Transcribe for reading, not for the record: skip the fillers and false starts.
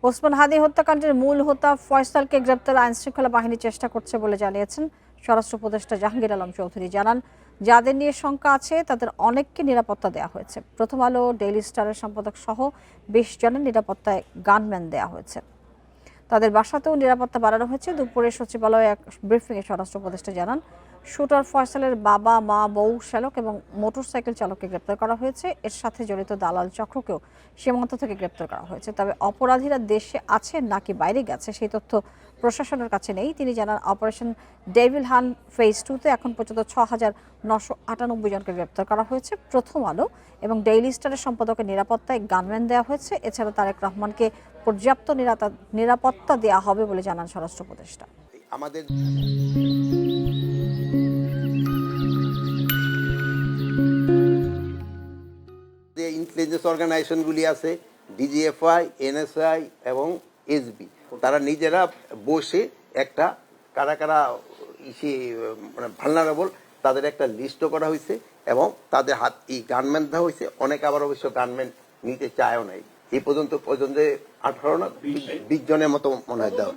ওসমান হাদি হত্যাকাণ্ডের মূল হোতা ফয়সালকে গ্রেপ্তারে আইনশৃঙ্খলা বাহিনী চেষ্টা করছে বলে জানিয়েছেন স্বরাষ্ট্র উপদেষ্টা জাহাঙ্গীর আলম চৌধুরী। জানান, যাদের নিয়ে শঙ্কা আছে তাদের অনেককে নিরাপত্তা দেওয়া হয়েছে। প্রথম আলো, ডেইলি স্টারের সম্পাদক সহ ২০ জনের নিরাপত্তায় গানম্যান দেওয়া হয়েছে। তাদের বাসাতেও নিরাপত্তা বাড়ানো হয়েছে। দুপুরে সচিবালয়ে এক ব্রিফিংয়ে স্বরাষ্ট্র উপদেষ্টা জানান, শুটার ফয়সালের বাবা, মা, বউ, চালক এবং মোটরসাইকেল চালককে গ্রেপ্তার করা হয়েছে। এর সাথে জড়িত দালাল চক্রকেও সীমান্ত থেকে গ্রেপ্তার করা হয়েছে। তবে অপরাধীরা দেশে আছে নাকি বাইরে গেছে সেই তথ্য প্রশাসনের কাছে নেই। তিনি জানান, অপারেশন ডেভিল হান্ট ফেজ 2-তে এখন পর্যন্ত ৬,৯৯৮ জনকে গ্রেপ্তার করা হয়েছে। প্রথম আলো এবং ডেইলি স্টারের সম্পাদকের নিরাপত্তায় গানম্যান দেওয়া হয়েছে। এছাড়া তারেক রহমানকে পর্যাপ্ত নিরাপত্তা দেওয়া হবে বলে জানান স্বরাষ্ট্র উপদেষ্টা। আমাদের যে ইন্টেলিজেন্স অর্গানাইজেশনগুলি আছে, ডিজিএফআই, এনএসআই এবং এসবি, তারা নিজেরা বসে একটা কারা কারা মানে ভালনারেবল তাদের একটা লিস্টও করা হয়েছে এবং তাদের হাত এই গানম্যান দেওয়া হয়েছে। অনেক আবার অবশ্য গানম্যান নিতে চায়ও নাই। এই পর্যন্ত 18 না 20 জনের মতো মনে হয় দেওয়া।